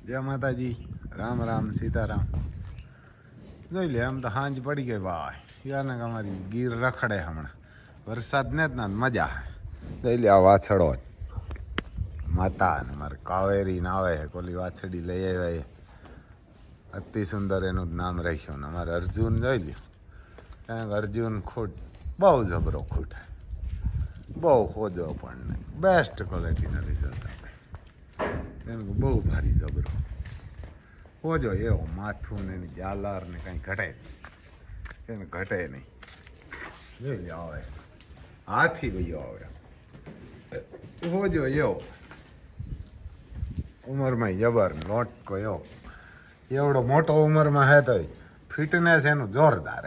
જય માતાજી, રામ રામ, સીતારામ. જોઈ લે, આમ તો સાંજ પડી ગઈ ભાઈ. યાર ને અમારી ગીર રખડે હમણાં. વરસાદ ને જ ના મજા. જોઈ લે આ વાછડો માતા ને મારે કાવેરી ના આવે. કોલી વાછડી લઈ આવ્યા, અતિ સુંદર એનું જ નામ રાખ્યું. ને અમારે અર્જુન જોઈ લ્યો, કારણ કે અર્જુન ખૂટ બહુ જબરો ખૂટ, બહુ ખોજો પણ નહીં, બેસ્ટ ક્વોલિટીનો રિઝલ્ટ આપે. એનું બહુ ભારી જબરો ખોજો એવો, માથું ને એની જાલર ને કાંઈ ઘટે એને ઘટે નહીં. જોઈ આવે હાથી ભાઈઓ આવે ખોજો એવો, ઉંમરમાં જબર લોટકો એવો, એવડો મોટો ઉંમરમાં હે તો ફિટનેસ એનું જોરદાર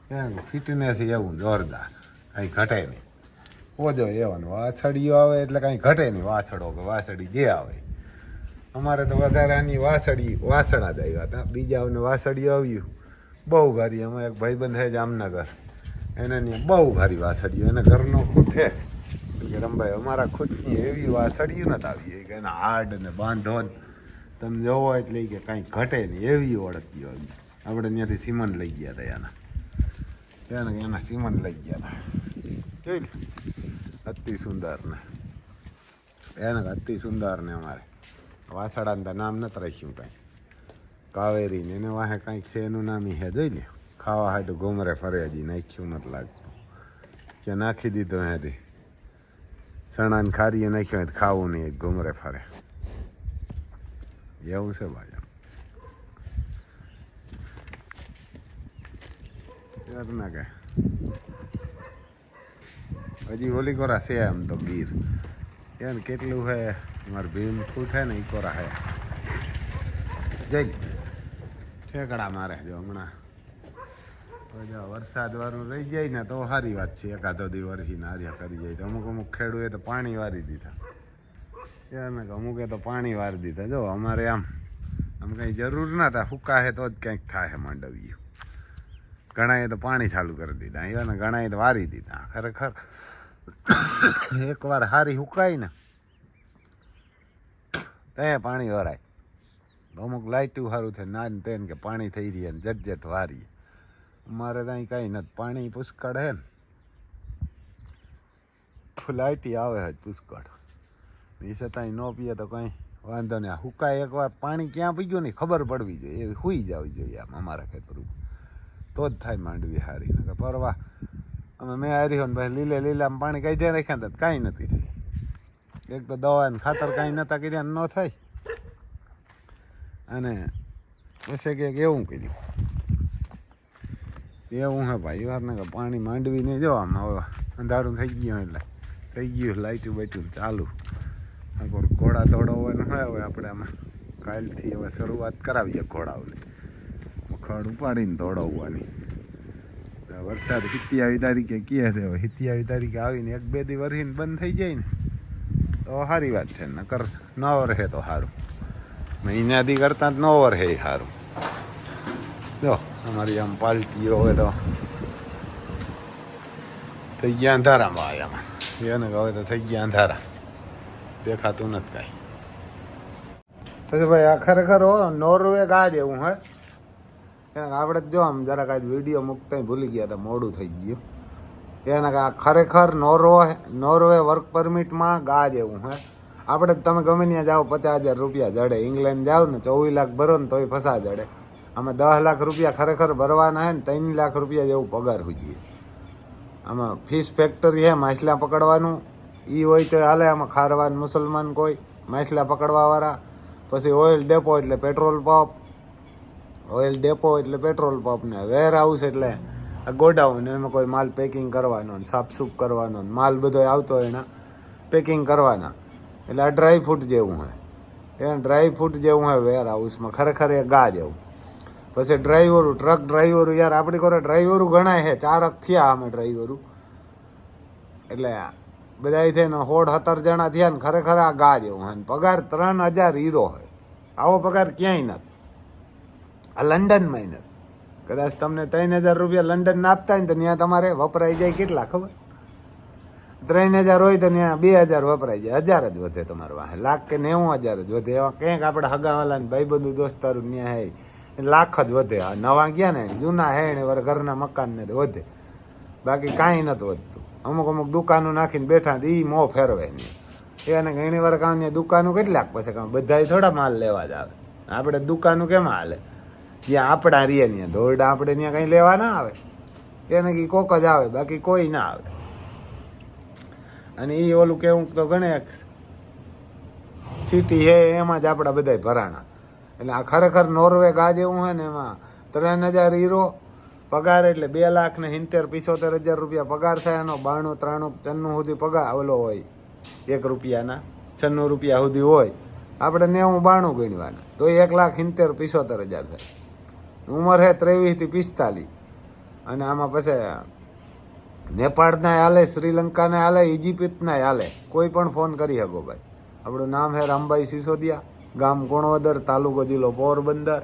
એનું ફિટનેસ એવું જોરદાર, કાંઈ ઘટે નહીં. ખોજો એવો ને વાછડીઓ આવે એટલે કાંઈ ઘટે નહીં. વાછડો કે વાછડી જે આવે, અમારે તો વધારાની વાસડા જ આવ્યા હતા. બીજાઓને વાસળીઓ આવ્યું બહુ ભારી. અમે એક ભાઈબંધ છે જામનગર, એને ત્યાં બહુ ભારી વાસળીઓ, એને ઘરનો ખૂટ છે કે રમભાઈ અમારા ખૂટની એવી વાસળીઓ નથી આવી કે એના હાડ ને બાંધો તમે જોવો એટલે કે કાંઈ ઘટે નહીં એવી ઓળખીઓ આવી. આપણે ત્યાંથી સીમન લઈ ગયા હતા એના સીમન લઈ ગયા હતા. જોઈ લે અતિ સુંદર ને એને અતિ સુંદર ને અમારે વાસડાને તો નામ નથી રાખ્યું કાંઈ. કાવેરી ને એને વાહે કાંઈક છે એનું નામ હે. જોઈ લે ખાવા હાટું ઘુમરે ફરે, હજી નાખ્યું નથી લાગતું કે નાખી દીધું હેથી ચણાને ખારીએ નાખ્યું હોય ખાવું નહીં, ઘુમરે ફરે એવું છે ભાઈ. ના કે હજી ઓલી કોરા છે એમ તો ગીર એને કેટલું હે મારે ભીમ ફૂટ હે ને એ કોરા હે. જઈ ઠેકડા મારે જો હમણાં વરસાદ વાળું રહી જાય ને તો સારી વાત છે. એકાદો દી વરસીને હાર્યા કરી જાય તો અમુક ખેડૂએ તો પાણી વારી દીધા એને અમુકે તો પાણી વારી દીધા. જો અમારે આમ કંઈ જરૂર ના થાય, હુકાશે તો જ કંઈક થાય માંડવ્યું. ઘણાએ તો પાણી ચાલુ કરી દીધા એને, ઘણાએ તો વારી દીધા. ખરેખર એકવાર હારી હુકાય ને તે પાણી વરાય. અમુક લાઇટું સારું થાય ના તેને કે પાણી થઈ રહી ને જટ વારીએ. અમારે ત્યાં કાંઈ નથી, પાણી પુષ્કળ હે ને લાઇટી આવે જ પુષ્કળ. એ છતાંય ન પીએ તો કંઈ વાંધો નહીં. હુકાય એકવાર પાણી ક્યાં પી ગયું ને ખબર પડવી જોઈએ, એવી સુઈ જવી જોઈએ આમ અમારા ખેતરું, તો જ થાય માંડવી હારી. ને પરવા અમે મેં હારી હોય ને ભાઈ લીલામાં પાણી કાઢી રાખ્યા હતા કાંઈ નથી થઈ. એક તો દવા ને ખાતર કાંઈ નહોતા કર્યા ન થાય, અને પછી કંઈક એવું કર્યું એવું હે ભાઈ. વાર ને પાણી માંડવી નહીં જો આમ હવે અંધારું થઈ ગયું એટલે થઈ ગયું લાઇટું બાઇટું ચાલુ. ઘોડા દોડાવવાનું હોય હવે આપણે આમાં કાલથી હવે શરૂઆત કરાવીએ ઘોડાઓની, ખડ ઉપાડીને દોડાવવાની. વરસાદ 27 તારીખે કહે છે, હવે 27 તારીખે આવીને 1-2 દી વરસીને બંધ થઈ જાય ને તો સારી વાત છે. નકર ન રહે તો સારું, મહિનાથી કરતાં જ ન રહે સારું. જો અમારી આમ પાલટીઓ હોય તો થઈ ગયા અંધારામાં ભાઈ. આમાં એને હવે તો થઈ ગયા અંધારા, દેખાતું નથી કાંઈ. પછી ભાઈ આ ખરેખર નોર્વે ગા જેવું હે. આપણે જો આમ જરાક આજ વિડીયો મૂકતા ભૂલી ગયા હતા, મોડું થઈ ગયું. એને ખરેખર નોર્વે વર્ક પરમિટમાં ગા જેવું હે. આપણે તમે ગમે ત્યાં જાઓ 50,000 રૂપિયા જડે. ઇંગ્લેન્ડ જાઓ ને 24 લાખ ભરો ને તોય ફસા જડે. આમાં 10 લાખ રૂપિયા ખરેખર ભરવાના હે ને 3 લાખ રૂપિયા જેવું પગાર હોય. આમાં ફિશ ફેક્ટરી હે, માછલા પકડવાનું એ હોય તો હાલે. આમાં ખારવાન મુસલમાન કોઈ માછલા પકડવાવાળા. પછી ઓઇલ ડેપો એટલે પેટ્રોલ પંપ, ઓઇલ ડેપો એટલે પેટ્રોલ પંપ ને વેર હાઉસ એટલે ગોડાઉન. એમાં કોઈ માલ પેકિંગ કરવાનો ને સાફસૂફ કરવાનો ને માલ બધો આવતો હોય એના પેકિંગ કરવાના. એટલે આ ડ્રાય ફ્રૂટ જેવું હોય, એ ડ્રાય ફ્રૂટ જેવું હોય વેર હાઉસમાં. ખરેખર એ ગા જેવું. પછી ડ્રાઈવરું, ટ્રક ડ્રાઈવરું, યાર આપણી કોરે ડ્રાઈવરું ઘણા છે, 4 થયા અમે ડ્રાઈવરું. એટલે બધા થઈને 16-17 જણા થયા ને. ખરેખર આ ગા જેવું હોય. પગાર 3,000 હીરો હોય. આવો પગાર ક્યાંય નથી. આ લંડનમાં નથી. કદાચ તમને 3,000 રૂપિયા લંડન ના આપતા હોય ને તો ત્યાં તમારે વપરાઈ જાય કેટલા ખબર? 3,000 હોય તો ત્યાં 2,000 વપરાય જાય, 1,000 જ વધે તમારે વાહે, 1,90,000 જ વધે. એવા ક્યાંક આપણે હગાવાલા ને ભાઈબંધુ દોસ્તારું ત્યાં હે લાખ જ વધે. આ નવા ગયા ને જૂના હે ને વાર ઘરના મકાન ને વધે, બાકી કાંઈ નથી વધતું. અમુક દુકાનો નાખીને બેઠા એ મોં ફેરવે નહીં. એને ઘણી વાર કામ ને દુકાનો કેટલાક પછી કામ બધા થોડા માલ લેવા જ આવે. આપણે દુકાનો કેમ હાલે? જ્યાં આપણા રીએ ત્યાં દોરડા આપણે ત્યાં કંઈ લેવા ના આવે, એને કંઈ કોક જ આવે, બાકી કોઈ ના આવે. અને એ ઓલું કેવું તો ગણે સિટી હે એમાં જ આપણા બધા ભરાણા. એટલે આ ખરેખર નોર્વે ગા જેવું હોય ને એમાં 3,000 હીરો પગાર એટલે 2,70,75,000 રૂપિયા પગાર થાય. એનો 92, 93, 94 સુધી પગાર ઓલો હોય, 1 રૂપિયાના 96 રૂપિયા સુધી હોય. આપણે 90, 92 ગણવાના તો 1,70,75,000 થાય. ઉંમર હે 23 થી 45. અને આમાં પછી નેપાળના હાલે, શ્રીલંકાના હાલે, ઇજિપ્તના હાલે, કોઈ પણ ફોન કરી શકો ભાઈ. આપણું નામ હે રામભાઈ સિસોદિયા, ગામ કોણવદર, તાલુકો જિલ્લો પોરબંદર.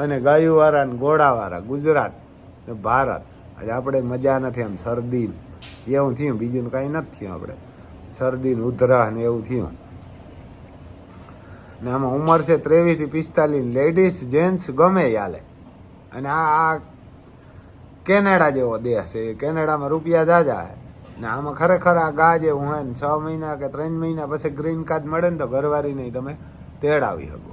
અને ગાયુવાળા ને ઘોડાવાળા ગુજરાત ને ભારત. આજે આપણે મજા નથી એમ, શરદી એવું થયું, બીજું કાંઈ નથી થયું. આપણે શરદી ઉધરા ને એવું થયું. ને આમાં ઉંમર છે 23 થી 45, લેડીઝ જેન્ટ્સ ગમે હાલે. અને આ કેનેડા જેવો દેશ છે, કેનેડામાં રૂપિયા જાજા. ને આમાં ખરેખર આ ગા જેવું હોય ને 6 મહિના કે 3 મહિના પછી ગ્રીન કાર્ડ મળે ને તો ઘરવાળી નહીં તમે તેડાવી શકો.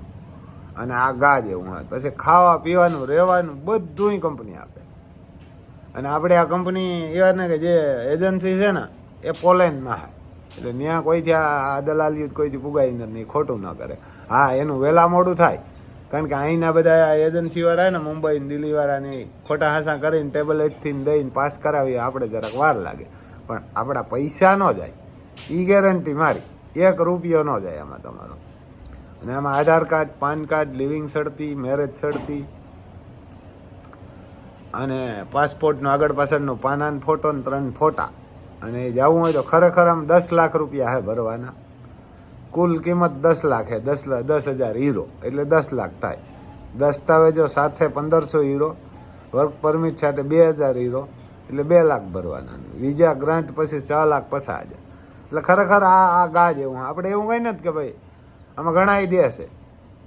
અને આ ગા જેવું હોય પછી ખાવા પીવાનું રહેવાનું બધું કંપની આપે. અને આપણે આ કંપની એવા ને કે જે એજન્સી છે ને એ પોલેન્ડમાં છે, એટલે ત્યાં કોઈથી આ દલાલી કોઈથી પુગાઈ નથી, ખોટું ન કરે. હા, એનું વહેલા મોડું થાય, કારણ કે અહીંના બધા એજન્સીવાળા ને મુંબઈ દિલ્હીવાળાને ખોટા હાસા કરીને ટેબલ 8થી દઈને પાસ કરાવી આપણે જરાક વાર લાગે. પણ આપણા પૈસા ન જાય એ ગેરંટી મારી, 1 રૂપિયો ન જાય આમાં તમારો. અને આમાં Aadhaar card, PAN card, leaving સડતી, મેરેજ સડતી અને પાસપોર્ટનો આગળ પાછળનો પાનાનો ફોટો ને 3 ફોટા. અને જવું હોય તો ખરેખર આમ 10 લાખ રૂપિયા હે ભરવાના. કુલ કિંમત 10 લાખ હે, 10,000 હીરો એટલે 10 લાખ થાય. દસ્તાવેજો સાથે 1,500 હીરો, વર્ક પરમિટ સાથે 2,000 હીરો એટલે 2 લાખ ભરવાના. વિઝા ગ્રાન્ટ પછી 6 લાખ 50,000. એટલે ખરેખર આ ગા જેવું. આપણે એવું કંઈ નથી કે ભાઈ આમાં ઘણા દેશે,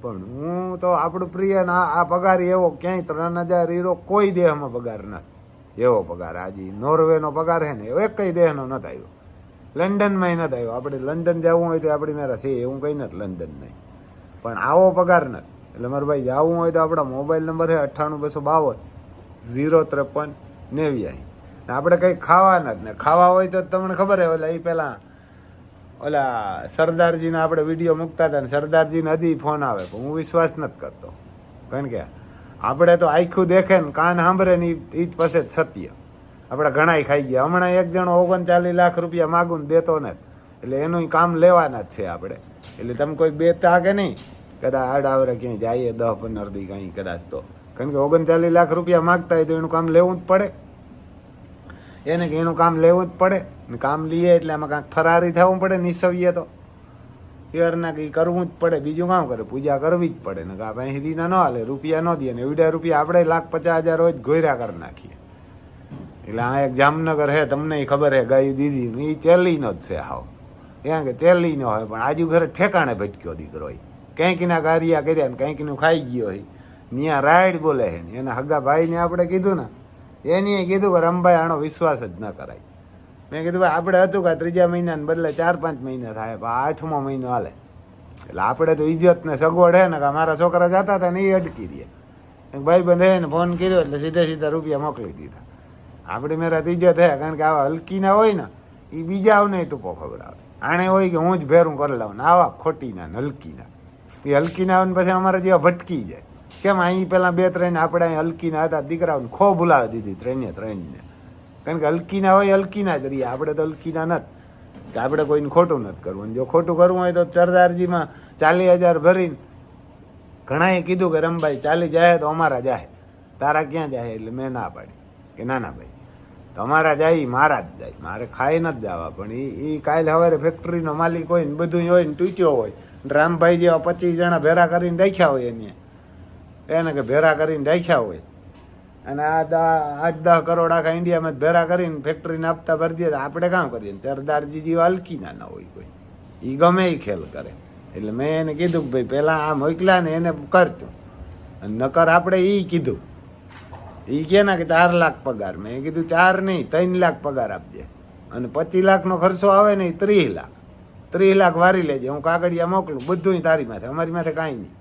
પણ હું તો આપણું પ્રિય આ પગાર એવો ક્યાંય 3,000 હીરો કોઈ દેહમાં પગાર નથી એવો પગાર. આજે નોર્વેનો પગાર છે ને એવો કઈ દેહનો નથી આવ્યો, લંડનમાં નથી આવ્યો. આપણે લંડન જવું હોય તો આપણી મેરા છે એવું કંઈ નથી લંડન નહીં, પણ આવો પગાર નથી. એટલે મારે ભાઈ જવું હોય તો આપણા મોબાઈલ નંબર છે 98 252 053 89. આપણે કંઈ ખાવા નથી ને ખાવા હોય તો તમને ખબર હે ઓલા એ પહેલાં ઓલા સરદારજીના આપણે વિડીયો મૂકતા હતા ને સરદારજીને હજી ફોન આવે, પણ હું વિશ્વાસ નથી કરતો. કારણ કે આપણે તો આખું દેખે ને કાન સાંભળે ને એ જ પાસે જ સત્ય. આપણે ઘણાય ખાઈ ગયા. હમણાં એક જણો 39 લાખ રૂપિયા માગું ને દેતો નથી, એટલે એનું કામ લેવાના જ છે આપણે. એટલે તમે કોઈ બેતા કે નહીં કદાચ આડાવરે ક્યાંય જઈએ 10-15 દી કાંઈ કદાચ તો, કારણ કે 39 લાખ રૂપિયા માગતા હોય તો એનું કામ લેવું જ પડે. એને કે એનું કામ લેવું જ પડે ને કામ લઈએ એટલે આમાં કાંઈક ફરારી થવું પડે. નિસવીએ તો એવારના કંઈ કરવું જ પડે. બીજું કામ કરે, પૂજા કરવી જ પડે ને. કાં અહીં દીના ન હાલે, રૂપિયા ન દે ને એવડા રૂપિયા આપણે 1,50,000 રોજ ઘોર્યા કરી નાખીએ. એટલે આ એક જામનગર હે, તમને ખબર હે, ગાયું દીધી એ ચેલીનો જ છે. હાવ ત્યાં કે ચેલી ન હોય, પણ આજુ ઘરે ઠેકાણે ભટક્યો દીકરો હોય, કંઈકના ગારિયા કર્યા ને કંઈકનું ખાઈ ગયો હોય. ત્યાં રાઈડ બોલે છે ને એના હગા ભાઈને આપણે કીધું ને, એની કીધું કે રમભાઈ આનો વિશ્વાસ જ ન કરાય. મેં કીધું ભાઈ આપણે હતું કે 3જા મહિનાને બદલે 4-5 મહિના થાય, પણ 8મો મહિનો હાલે. એટલે આપણે તો ઇજ્જત ને સગવડ હે ને કે મારા છોકરા જતા હતા ને એ અટકી દે. ભાઈ બંધ હે ને ફોન કર્યો એટલે સીધા રૂપિયા મોકલી દીધા. આપણી મેરા ઇજ્જત હે, કારણ કે આવા હલકીના હોય ને એ બીજાઓને ટૂંકો ખબર આવે. આણે હોય કે હું જ ભેરું કરી લઉં ને આવા ખોટીના ને હલકીના. એ હલકીના આવે ને પછી અમારા જેવા ભટકી જાય. કેમ અહીં પહેલાં 2-3 આપણે અહીં હલકીના હતા દીકરાઓને ખો ભૂલાવી દીધી 3ને. કારણ કે હલકીના હોય હલકીના જ રહીએ. આપણે તો હલકીના નથી કે આપણે કોઈને ખોટું નથી કરવું. જો ખોટું કરવું હોય તો સરદારજીમાં 40,000 ભરીને ઘણાએ કીધું કે રમભાઈ 40 જાય તો અમારા જાય, તારા ક્યાં જાય? એટલે મેં ના પાડી કે ના ભાઈ તમારા જાય મારા જ જાય, મારે ખાઈ નથી જવા. પણ એ કાલે સવારે ફેક્ટરીનો માલિક હોય ને બધું હોય ને તૂટ્યો હોય, રામભાઈ જેવા 25 જણા ભેરા કરીને રાખ્યા હોય એને કે ભેરા કરીને રાખ્યા હોય અને આ 8-10 કરોડ આખા ઇન્ડિયામાં ભેરા કરીને ફેક્ટરીને આપતા ભરી દે. આપણે કામ કરીએ? સરદારજી જેવા હલકીના ના હોય કોઈ, એ ગમે એ ખેલ કરે. એટલે મેં એને કીધું કે ભાઈ પેલા આ મોકલા ને એને કરતું, અને નકર આપણે એ કીધું. એ કે ના કે 4 લાખ પગાર. મેં કીધું 4 નહીં 3 લાખ પગાર આપજે, અને 25 લાખનો ખર્ચો આવે ને 30 લાખ. 30 લાખ વારી લેજે, હું કાગળિયા મોકલું, બધું તારી માથે, અમારી માથે કાંઈ નહીં.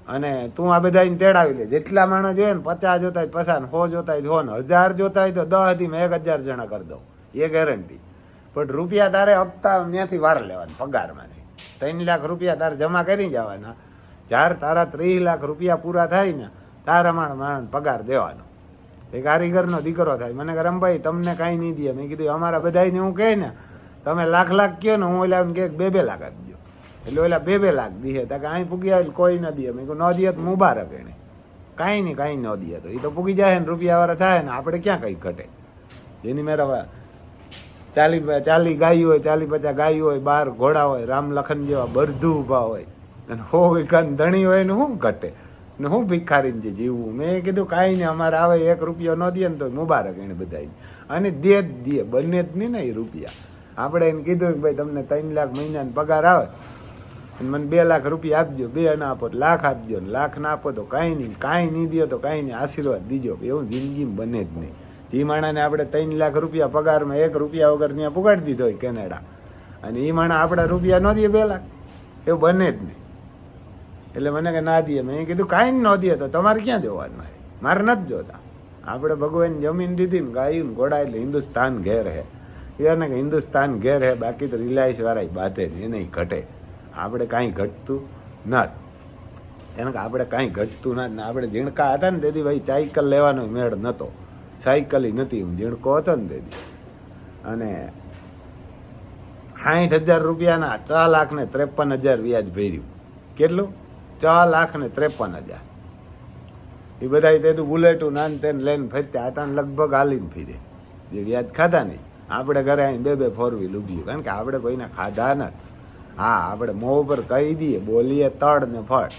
અને તું આ બધા તેડાવી લે, જેટલા માણસ જોઈએ ને 50 જોતા હોય 50, 100 જોતા હોય 100, 1000 જોતા હોય તો 10 થી 1000 જણા કરી દઉં, એ ગેરંટી. પણ રૂપિયા તારે હપ્તા ત્યાંથી વાર લેવાના પગારમાંથી. 3 લાખ રૂપિયા તારે જમા કરી જવાના. જ્યારે તારા 30 લાખ રૂપિયા પૂરા થાય ને તારા માણસ પગાર દેવાનો. એ કારીગરનો દીકરો થાય. મને કે રમભાઈ તમને કાંઈ નહીં દે. મેં કીધું અમારા બધાને હું કહે ને તમે લાખ કહો ને, હું ઓલા કે 2 લાખ આપજો. એટલે ઓલા 2 લાખ દીએ તો અહીં પૂગી આવે કોઈ ન દે. મેં કહું ન દે તો મુબારક. એને કાંઈ નહીં કાંઈ ન દે તો એ તો પૂગી જાય ને રૂપિયાવાળા થાય ને, આપણે ક્યાં કંઈ ઘટે. જેની મેરા 40 ગાયો હોય, 40-50 ગાયો હોય, 12 ઘોડા હોય, રામ લખન જેવા બરધું ઊભા હોય, અને 100 વીઘાની ધણી હોય ને શું ઘટે ને શું ભિખારીને જે જીવવું. મેં કીધું કાંઈ નહીં, અમારે આવે 1 રૂપિયો ન દે ને તો મુબારક એને બધા. અને દે જ દે, બને જ નહીં ને એ રૂપિયા. આપણે એને કીધું કે ભાઈ તમને 3 લાખ મહિનાનો પગાર આવે અને મને 2 લાખ રૂપિયા આપજો. 2 ના આપો તો લાખ આપજો, ને લાખ ના આપો તો કાંઈ નહીં, કાંઈ નહીં દો તો કાંઈ નહીં, આશીર્વાદ દીજો. એવું જિંદગીમાં બને જ નહીં. એ માણાને આપણે 3 લાખ રૂપિયા પગારમાં 1 રૂપિયા વગર ત્યાં પુગાડી દીધો હોય કેનેડા, અને એ માણા આપણા રૂપિયા ન દે 2 લાખ, એવું બને જ નહીં. એટલે મને કે ના દે. મેં કીધું કાંઈ ન દે તો તમારે ક્યાં જોવાનું? મારે નથી જોતા. આપણે ભગવાન જમીન દીધી ને ગાયું ને ઘોડા, એટલે હિન્દુસ્તાન ઘેર હે. એને કે હિન્દુસ્તાન ઘેર હે, બાકી તો રિલાયન્સ વાળા બાતે જ, એને ઘટે. આપણે કાંઈ ઘટતું નથી. એને કે આપણે કાંઈ ઘટતું નથી. આપણે ઝીણકા હતા ને તેથી ભાઈ સાયકલ લેવાનો મેળ નહોતો, સાયકલ નથી. હું ઝીણકો હતો ને તેથી. અને 60,000 રૂપિયાના 4,53,000 વ્યાજ ભર્યું. કેટલું? 4,53,000. એ બધા તે બુલેટું નાન તેને લઈને ફરતા આટાને લગભગ હાલીને ફીરે. જે વ્યાજ ખાધા નહીં. આપણે ઘરે આવીને 2 4 વ્હીલ ઉભ્યું, કારણ કે આપણે કોઈને ખાધા નથી. હા, આપણે મોં ઉપર કહી દઈએ, બોલીએ તળ ને ફળ,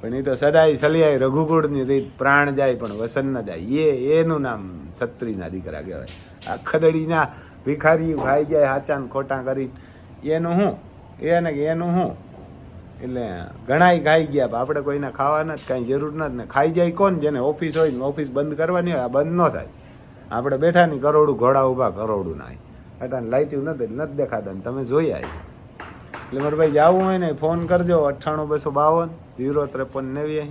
પણ એ તો સદાય સલિયાય રઘુકુળની રીત, પ્રાણ જાય પણ વસન ન જાય. એનું નામ છત્રીના દીકરા કહેવાય. આ ખદડીના ભિખારી ખાઈ જાય હાચા ને ખોટા કરી, એનું શું? એને કે એનું શું? એટલે ઘણાય ખાઈ ગયા, આપણે કોઈને ખાવા નથી, કાંઈ જરૂર નથી. ને ખાઈ જાય કોણ? જેને ઓફિસ હોય ને ઓફિસ બંધ કરવાની હોય, આ બંધ ન થાય. આપણે બેઠા નહીં, કરોડું ઘોડા ઊભા, કરોડું ના અટાને લાઈટ્યું નથી દેખાતા ને તમે જોઈ આવી. એટલે મારે ભાઈ જવું હોય ને ફોન કરજો 98 252 053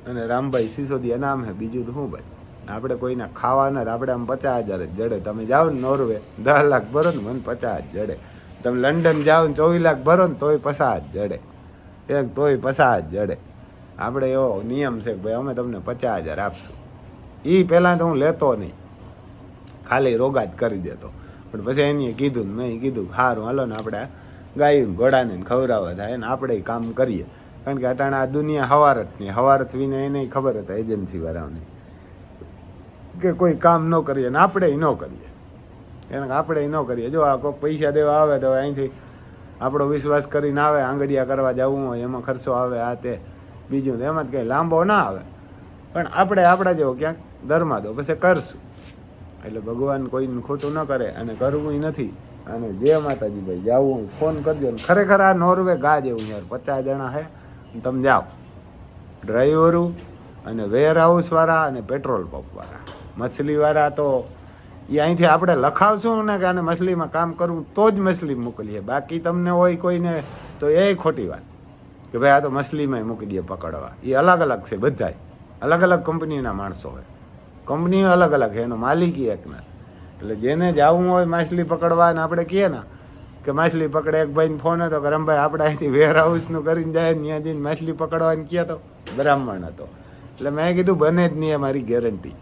અને રામભાઈ સિસોદિયા નામ હે. બીજું તો શું ભાઈ, આપણે કોઈને ખાવા નથી. આપણે આમ 50,000 જ જડે. તમે જાઓ ને નોર્વે 10 લાખ ભરો ને મને 50 જ જડે. તમે લંડન જાઓ ને 24 લાખ ભરો ને તોય 50 જ જડે. તોય 50 જ જડે. આપણે એવો નિયમ છે કે ભાઈ અમે તમને 50,000 આપશું. એ પહેલાં તો હું લેતો નહીં, ખાલી રોગા જ કરી દેતો. પણ પછી એને કીધું ને મેં કીધું સારું હાલો ને આપણે ગાયું ઘોડાને ખવડાવવા થાય ને આપણે કામ કરીએ. કારણ કે અટાણે આ દુનિયા હવારત નહીં. હવારત વિને એને ખબર હતા એજન્સી વાળાઓને કે કોઈ કામ ન કરીએ ને આપણે ન કરીએ. એને આપણે ન કરીએ. જો આ કોઈ પૈસા દેવા આવે તો અહીંથી આપણો વિશ્વાસ કરીને આવે, આંગળિયા કરવા જવું હોય એમાં ખર્ચો આવે, આ તે બીજું એમાં જ કંઈ લાંબો ના આવે. પણ આપણે આપણા જેવો ક્યાંક ધર્મા દો પછી કરશું. એટલે ભગવાન કોઈને ખોટું ન કરે અને કરવું નથી. અને જય માતાજી ભાઈ, જાવું ફોન કરજો. ને ખરેખર આ નોર્વે ગા જેવું યાર, 50 જણા હે, તમે જાઓ. ડ્રાઈવરું અને વેર હાઉસવાળા અને પેટ્રોલ પંપવાળા, મછલીવાળા તો એ અહીંથી આપણે લખાવશું ને કે આને મછલીમાં કામ કરવું તો જ મછલી મોકલીએ. બાકી તમને હોય કોઈને તો એ ખોટી વાત કે ભાઈ આ તો મછલીમાં મૂકી દે પકડવા. એ અલગ અલગ છે, બધા અલગ અલગ કંપનીના માણસો હોય, કંપનીઓ અલગ અલગ છે, એનો માલિકી એક ના. એટલે જેને જવું હોય માછલી પકડવા ને આપણે કહીએ ને કે માછલી પકડે. એક ભાઈને ફોન હતો કે રમભાઈ આપણે અહીંથી વેર હાઉસનું કરીને જાય ને ત્યાં જઈને માછલી પકડવાની કહે તો બ્રાહ્મણ હતો. એટલે મેં કીધું બને જ નહીં, મારી ગેરંટી.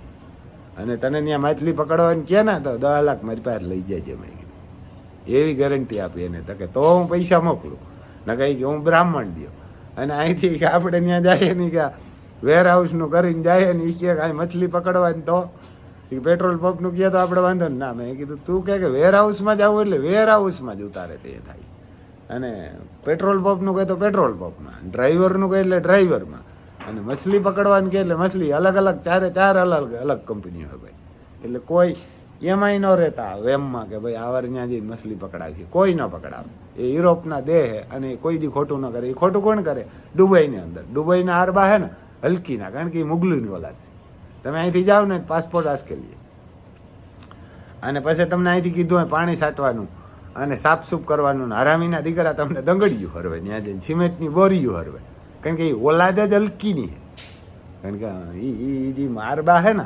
અને તને ત્યાં માછલી પકડવાની કહે ને તો 10 લાખ મારી પાસે લઈ જાય. મેં કીધું એવી ગેરંટી આપી એને. તો કે તો હું પૈસા મોકલું ને કહી કે હું બ્રાહ્મણ દઉં. અને અહીંથી કે આપણે ત્યાં જઈએ નહીં કે વેર હાઉસનું કરીને જાય ને એ કહે કે અહીં મછલી પકડવાની તો પેટ્રોલ પંપનું કહે તો આપણે વાંધો ને ના. મેં કીધું તું કહે કે વેર હાઉસમાં જવું એટલે વેર હાઉસમાં જ ઉતારે તે થાય. અને પેટ્રોલ પંપનું કહે તો પેટ્રોલ પંપમાં, ડ્રાઈવરનું કહે એટલે ડ્રાઈવરમાં. અને મછલી પકડવાની કે એટલે મછલી અલગ અલગ ચાર અલગ અલગ કંપનીઓ હોય ભાઈ. એટલે કોઈ એમાંય ન રહેતા વેમમાં કે ભાઈ આવાર ત્યાં જઈને મછલી પકડાવી, કોઈ ન પકડાવે. એ યુરોપના દેહ અને કોઈ દી ખોટું ન કરે. એ ખોટું કોણ કરે? દુબઈની અંદર. દુબઈના આરબા હે ને હલકીના, કારણ કે એ મુગલુની ઓલાદ છે. તમે અહીંથી જાઓ ને પાસપોર્ટ આસકેલીએ, અને પછી તમને અહીંથી કીધું હોય પાણી છાંટવાનું અને સાફસૂફ કરવાનું, હરામીના દીકરા તમને દંગડિયું હરવે, ત્યાં જઈને સિમેન્ટની બોરીયું હરવે, કારણ કે એ ઓલાદ જ હલકીની છે. કારણ કે એ જે મારબા છે ને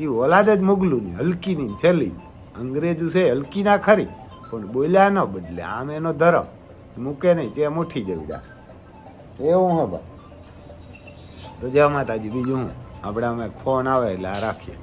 એ ઓલાદ જ મુગલુની, હલકીની છેલ્લી. અંગ્રેજો છે હલકીના ખરી, પણ બોલ્યા ન બદલે. આમ એનો ધરમ મૂકે નહીં, તે મુઠ્ઠી જેવી જાય એવું હે ભાઈ. તો જય માતાજી. બીજું હું આપણે અમે ફોન આવે એટલે આ રાખીએ.